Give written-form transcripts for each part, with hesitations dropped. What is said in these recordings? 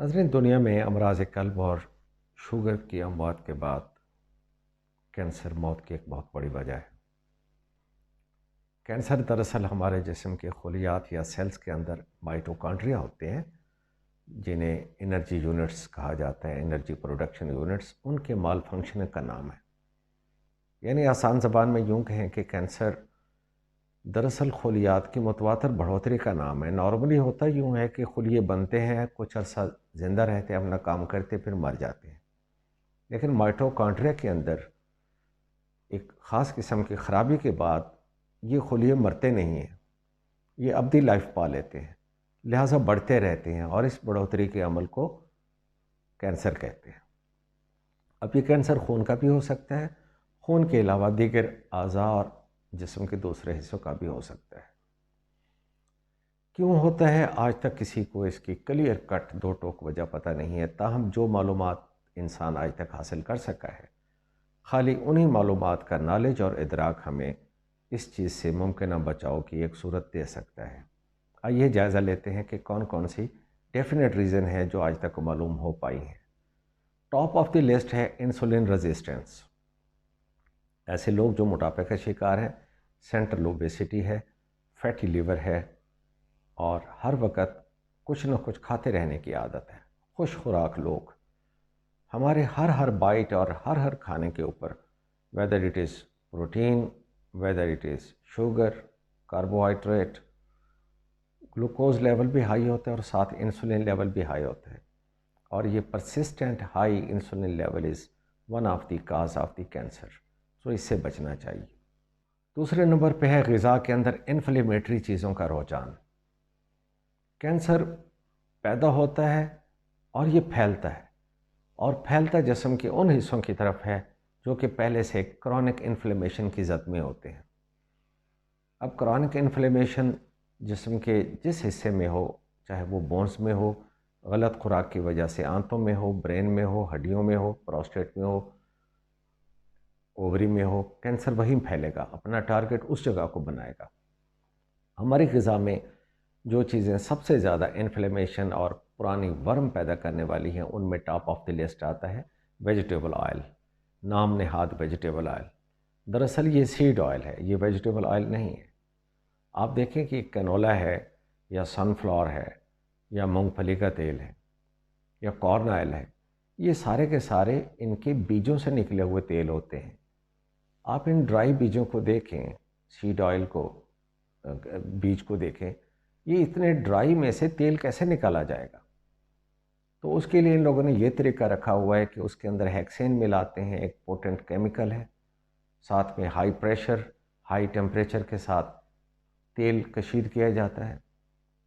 नाज़रीन, दुनिया में अमराज क़ल्ब और शुगर की अमवात के बाद कैंसर मौत की एक बहुत बड़ी वजह है। कैंसर दरअसल हमारे जिस्म के खलियात या सेल्स के अंदर माइटोकॉन्ड्रिया होते हैं, जिन्हें एनर्जी यूनिट्स कहा जाता है, एनर्जी प्रोडक्शन यूनिट्स, उनके माल फंक्शनिंग का नाम है। यानी आसान ज़बान में यूँ कहें कि कैंसर दरअसल खलियात की मुतवातर बढ़ोतरी का नाम है। नॉर्मली होता यूँ है कि खलिये बनते हैं, कुछ अरसा ज़िंदा रहते हैं, अपना काम करते, फिर मर जाते हैं। लेकिन माइटोकॉन्ड्रिया के अंदर एक ख़ास किस्म की ख़राबी के बाद ये खलिये मरते नहीं हैं, ये अबदी लाइफ पा लेते हैं, लिहाजा बढ़ते रहते हैं और इस बढ़ोतरी के अमल को कैंसर कहते हैं। अब ये कैंसर खून का भी हो सकता है, खून के अलावा दीगर अज़ा और जिस्म के दूसरे हिस्सों का भी हो सकता है। क्यों होता है, आज तक किसी को इसकी क्लियर कट दो टोक वजह पता नहीं है। ताहम जो मालूमात इंसान आज तक हासिल कर सका है, खाली उन्हीं मालूमात का नॉलेज और इदराक हमें इस चीज़ से मुमकिन बचाव की एक सूरत दे सकता है। आइए जायज़ा लेते हैं कि कौन कौन सी डेफिनेट रीज़न है जो आज तक मालूम हो पाई हैं। टॉप ऑफ द लिस्ट है इंसुलिन रेजिस्टेंस। ऐसे लोग जो मोटापे का शिकार हैं, सेंट्रल ओबेसिटी है, फैटी लीवर है और हर वक्त कुछ न कुछ खाते रहने की आदत है। खुश खुराक लोग हमारे हर बाइट और हर खाने के ऊपर, whether it is protein, whether it is sugar, carbohydrate, glucose level भी हाई होता है और साथ इंसुलिन लेवल भी हाई होता है। और ये persistent high insulin level is one of the cause of the cancer, so इससे बचना चाहिए। दूसरे नंबर पे है ग़िज़ा के अंदर इन्फ्लेमेटरी चीज़ों का रुझान। कैंसर पैदा होता है और ये फैलता है, और फैलता जिस्म के उन हिस्सों की तरफ है जो कि पहले से क्रॉनिक इन्फ्लेमेशन की ज़द में होते हैं। अब क्रॉनिक इन्फ्लेमेशन जिस्म के जिस हिस्से में हो, चाहे वो बोन्स में हो, गलत खुराक की वजह से आंतों में हो, ब्रेन में हो, हड्डियों में हो, प्रोस्टेट में हो, ओवरी में हो, कैंसर वहीं फैलेगा, अपना टारगेट उस जगह को बनाएगा। हमारी ग़िज़ा में जो चीज़ें सबसे ज़्यादा इन्फ्लेमेशन और पुरानी वर्म पैदा करने वाली हैं, उनमें टॉप ऑफ द लिस्ट आता है वेजिटेबल ऑयल। नाम नेहाद वेजिटेबल ऑयल, दरअसल ये सीड ऑयल है, ये वेजिटेबल ऑयल नहीं है। आप देखें कि कैनोला है या सनफ्लावर है या मूंगफली का तेल है या कॉर्न ऑयल है, ये सारे के सारे इनके बीजों से निकले हुए तेल होते हैं। आप इन ड्राई बीजों को देखें, सीड ऑयल को, बीज को देखें, ये इतने ड्राई में से तेल कैसे निकाला जाएगा? तो उसके लिए इन लोगों ने ये तरीका रखा हुआ है कि उसके अंदर हेक्सेन मिलाते हैं, एक पोटेंट केमिकल है, साथ में हाई प्रेशर, हाई टेम्परेचर के साथ तेल कशीद किया जाता है,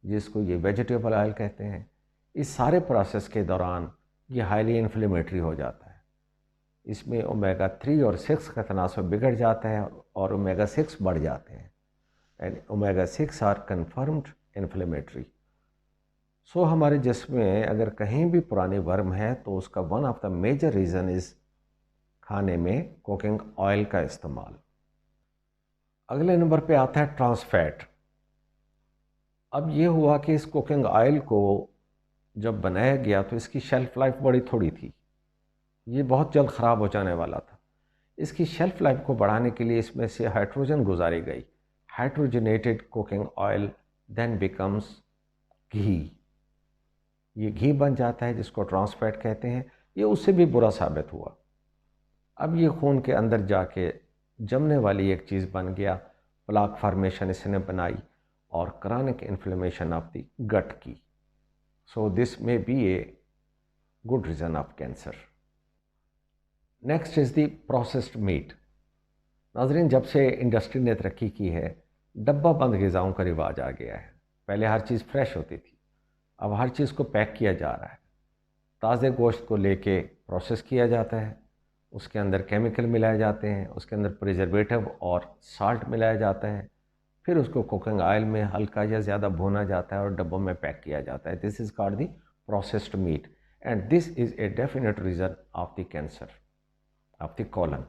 जिसको ये वेजिटेबल ऑयल कहते हैं। इस सारे प्रोसेस के दौरान ये हाईली इन्फ्लेमेटरी हो जाता है। इसमें ओमेगा 3 और 6 का तनासब बिगड़ जाता है और ओमेगा 6 बढ़ जाते हैं, and omega 6 are confirmed inflammatory. So हमारे जिस्म में अगर कहीं भी पुरानी वर्म है तो उसका one of the major reason is खाने में कुकिंग ऑयल का इस्तेमाल। अगले नंबर पे आता है ट्रांस फैट। अब ये हुआ कि इस कुकिंग ऑयल को जब बनाया गया तो इसकी शेल्फ़ लाइफ बड़ी थोड़ी थी, ये बहुत जल्द ख़राब हो जाने वाला था। इसकी शेल्फ़ लाइफ को बढ़ाने के लिए इसमें से हाइड्रोजन गुजारी गई। Hydrogenated cooking oil then becomes घी, ये घी बन जाता है जिसको ट्रांस फैट कहते हैं। ये उससे भी बुरा साबित हुआ। अब ये खून के अंदर जाके जमने वाली एक चीज़ बन गया, प्लाक फार्मेशन इसने बनाई और chronic inflammation of the gut की। So this may be a good reason of cancer. Next is the processed meat. नाज़रीन, जब से इंडस्ट्री ने तरक्की की है, डब्बा बंद ग़िज़ाओं का रिवाज आ गया है। पहले हर चीज़ फ्रेश होती थी, अब हर चीज़ को पैक किया जा रहा है। ताज़े गोश्त को लेके प्रोसेस किया जाता है, उसके अंदर केमिकल मिलाए जाते हैं, उसके अंदर प्रिजर्वेटिव और साल्ट मिलाया जाता है, फिर उसको कुकिंग ऑयल में हल्का या ज़्यादा भुना जाता है और डब्बों में पैक किया जाता है। This is called the processed meat and this is a definite reason of the cancer of the colon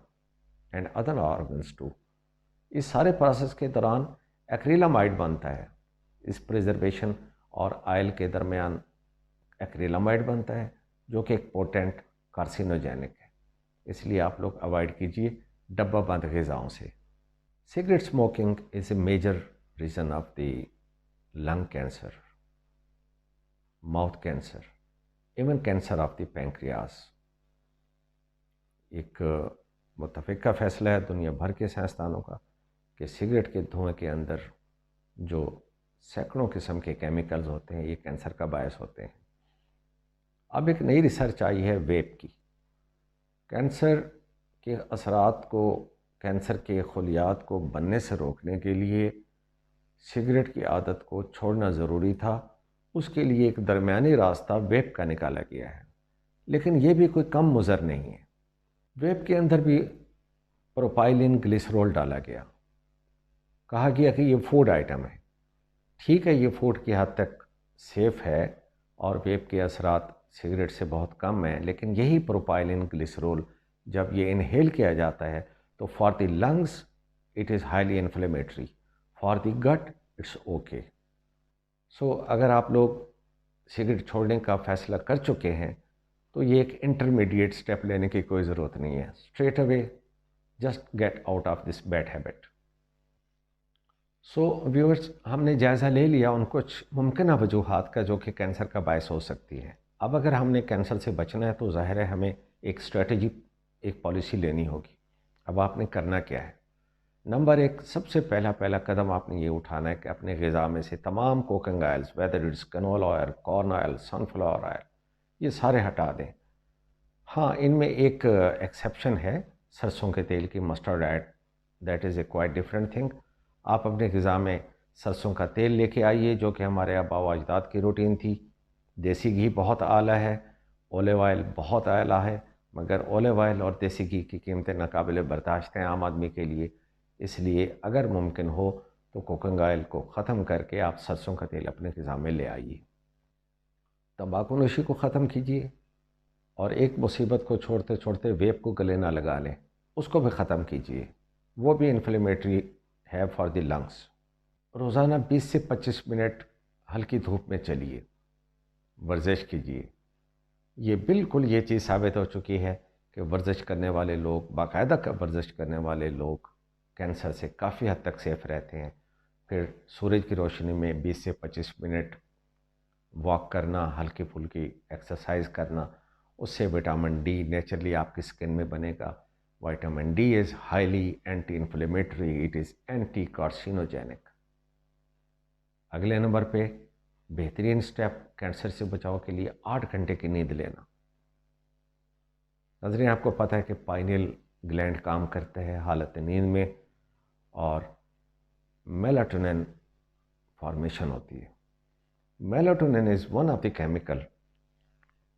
and other organs too. इस सारे प्रोसेस के दौरान एक्रिलामाइड बनता है। इस प्रिजर्वेशन और ऑयल के दरमियान एक्रिलामाइड बनता है जो कि एक पोटेंट कार्सिनोजेनिक है। इसलिए आप लोग अवॉइड कीजिए डब्बा बंद ग़िज़ाओं से। Cigarette smoking is a major reason of the lung cancer, mouth cancer, even cancer of the pancreas. एक मुत्तफ़िका फ़ैसला है दुनिया भर के साइंसदानों का कि सिगरेट के धुएं के अंदर जो सैकड़ों किस्म के केमिकल्स होते हैं ये कैंसर का बायस होते हैं। अब एक नई रिसर्च आई है वेप की। कैंसर के असरात को, कैंसर के खलियात को बनने से रोकने के लिए सिगरेट की आदत को छोड़ना ज़रूरी था। उसके लिए एक दरमियानी रास्ता वेप का निकाला गया है, लेकिन ये भी कोई कम मुज़र नहीं है। वेप के अंदर भी प्रोपाइलिन ग्लिसरॉल डाला गया। कहा गया कि ये फूड आइटम है। ठीक है, ये फूड की हद तक सेफ़ है और वेप के असरात सिगरेट से बहुत कम हैं, लेकिन यही प्रोपाइलिन ग्लिसरॉल जब ये इनहेल किया जाता है तो for the lungs it is highly inflammatory, for the gut it's okay. So अगर आप लोग सिगरेट छोड़ने का फ़ैसला कर चुके हैं तो ये एक इंटरमीडिएट स्टेप लेने की कोई ज़रूरत नहीं है। Straight away just get out of this bad habit. So viewers, हमने जायज़ा ले लिया उन कुछ मुमकिन वजूहात का जो कि कैंसर का बायस हो सकती है। अब अगर हमने कैंसर से बचना है तो ज़ाहिर है हमें एक स्ट्रेटजी, एक पॉलिसी लेनी होगी। अब आपने करना क्या है? नंबर 1, सबसे पहला कदम आपने ये उठाना है कि अपने ग़िज़ा में से तमाम cooking oils, whether it's canola oil, corn oil, sunflower oil, ये सारे हटा दें। हाँ, इनमें एक एक्सेप्शन है, सरसों के तेल की mustard oil, that is a quite different thing. आप अपने ग़िज़ा में सरसों का तेल लेके आइए जो कि हमारे आबा व अजदाद की रूटीन थी। देसी घी बहुत आला है, ओलिव ऑयल बहुत आला है, मगर ओलिव ऑयल और देसी घी की कीमतें नाकाबिले बर्दाश्त हैं आम आदमी के लिए। इसलिए अगर मुमकिन हो तो कुकिंग ऑयल को ख़त्म करके आप सरसों का तेल अपने ग़िज़ा में ले आइए। तंबाकू-नोशी को ख़त्म कीजिए और एक मुसीबत को छोड़ते छोड़ते वेप को गले ना लगा लें, उसको भी ख़त्म कीजिए। वो भी इन्फ्लेमेटरी है फॉर द लंग्स। रोज़ाना 20 से 25 मिनट हल्की धूप में चलिए, वर्जिश कीजिए। ये बिल्कुल ये चीज़ साबित हो चुकी है कि वर्जिश करने वाले लोग, बाकायदा वर्जिश करने वाले लोग कैंसर से काफ़ी हद तक सेफ़ रहते हैं। फिर सूरज की रोशनी में 20 से 25 मिनट वॉक करना, हल्की फुल्की एक्सरसाइज करना, उससे विटामिन डी नेचुरली आपकी स्किन में बनेगा। Vitamin D is highly anti inflammatory, it is anti carcinogenic. अगले नंबर पे बेहतरीन स्टेप कैंसर से बचाव के लिए 8 घंटे की नींद लेना। नाज़रीन, आपको पता है कि पाइनियल ग्लैंड काम करता है हालत नींद में और मेलाटोनिन फॉर्मेशन होती है। Melatonin is one of the chemical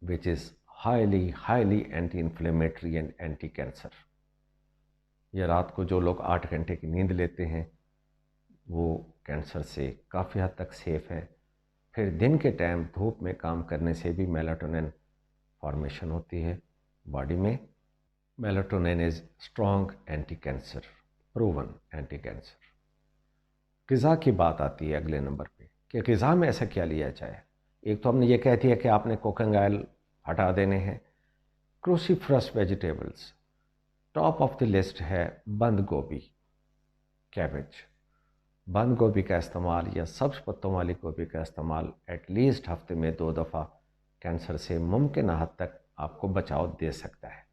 which is highly anti inflammatory and anti cancer. यह रात को जो लोग 8 घंटे की नींद लेते हैं वो कैंसर से काफ़ी हद तक सेफ़ है। फिर दिन के टाइम धूप में काम करने से भी मेलाटोनिन फॉर्मेशन होती है बॉडी में। Melatonin is strong anti cancer, proven anti cancer. ग़िज़ा की बात आती है अगले नंबर पे कि ग़िज़ा में ऐसा क्या लिया जाए। एक तो हमने ये कह दिया कि आपने कुकिंग ऑयल हटा देने हैं। Cruciferous vegetables, top of the list है बंद गोभी, कैबेज। बंद गोभी का इस्तेमाल या सब्ज़ पत्तों वाली गोभी का इस्तेमाल एटलीस्ट हफ्ते में 2 दफ़ा कैंसर से मुमकिन हद तक आपको बचाव दे सकता है।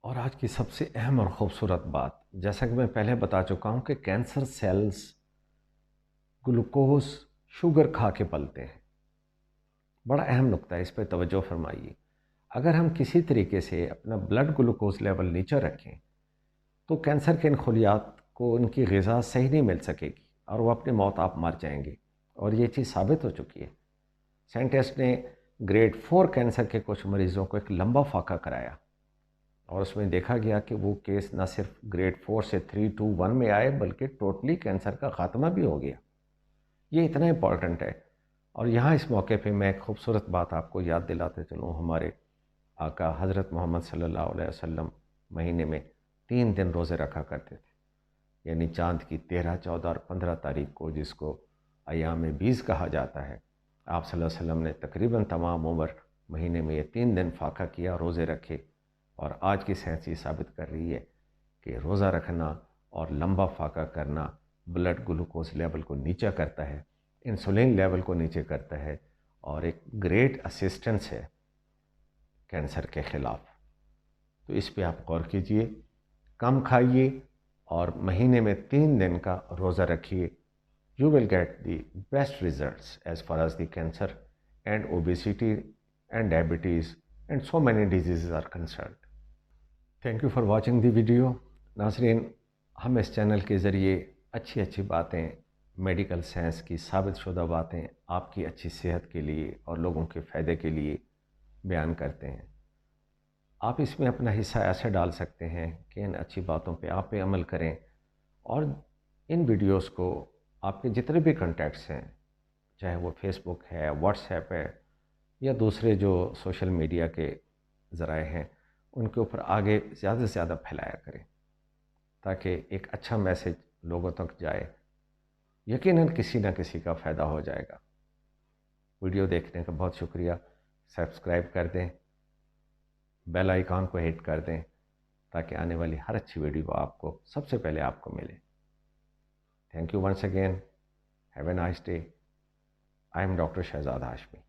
और आज की सबसे अहम और ख़ूबसूरत बात, जैसा कि मैं पहले बता चुका हूँ कि कैंसर सेल्स ग्लूकोज, शुगर खा के पलते हैं। बड़ा अहम नुक्ता है, इस पर तवज्जो फरमाइए। अगर हम किसी तरीके से अपना ब्लड ग्लूकोज लेवल नीचे रखें तो कैंसर के इन खलियात को उनकी ग़िज़ा सही नहीं मिल सकेगी और वो अपनी मौत आप मर जाएंगे। और ये चीज़ साबित हो चुकी है। साइंटिस्ट ने ग्रेड 4 कैंसर के कुछ मरीज़ों को एक लंबा फाका कराया और उसमें देखा गया कि वो केस न सिर्फ ग्रेड 4 से 3, 2, 1 में आए बल्कि टोटली कैंसर का ख़ात्मा भी हो गया। ये इतना इम्पॉर्टेंट है। और यहाँ इस मौके पे मैं एक खूबसूरत बात आपको याद दिलाते चलूँ। हमारे आका हज़रत मोहम्मद सल्लल्लाहु अलैहि वसल्लम महीने में 3 दिन रोज़े रखा करते थे, यानी चाँद की 13, 14 और 15 तारीख को, जिसको अय्याम बीज़ कहा जाता है, आप सल्लल्लाहु अलैहि वसल्लम ने तकरीबन तमाम उम्र महीने में ये 3 दिन फाका किया, रोज़े रखे। और आज की साइंस ये साबित कर रही है कि रोज़ा रखना और लंबा फाका करना ब्लड ग्लूकोज लेवल को नीचा करता है, इंसुलिन लेवल को नीचे करता है, और एक ग्रेट असिस्टेंस है कैंसर के ख़िलाफ़। तो इस पे आप गौर कीजिए, कम खाइए और महीने में 3 दिन का रोज़ा रखिए। You will get the best results as far as the cancer and obesity and diabetes and so many diseases are concerned. Thank you for watching the video. नाज़रीन, हम इस चैनल के ज़रिए अच्छी अच्छी बातें, मेडिकल साइंस की साबितशुदा बातें आपकी अच्छी सेहत के लिए और लोगों के फ़ायदे के लिए बयान करते हैं। आप इसमें अपना हिस्सा ऐसे डाल सकते हैं कि इन अच्छी बातों पे आप पे अमल करें, और इन वीडियोस को आपके जितने भी कॉन्टैक्ट्स हैं, चाहे वो फेसबुक है, व्हाट्सएप है, या दूसरे जो सोशल मीडिया के ज़राए हैं, उनके ऊपर आगे ज़्यादा से ज़्यादा फैलाया करें, ताकि एक अच्छा मैसेज लोगों तक जाए। यकीनन किसी न किसी का फ़ायदा हो जाएगा। वीडियो देखने का बहुत शुक्रिया। सब्सक्राइब कर दें, बेल आइकॉन को हिट कर दें, ताकि आने वाली हर अच्छी वीडियो आपको सबसे पहले आपको मिले। Thank you once again. Have a nice day. I am Dr. Shahzad Hashmi.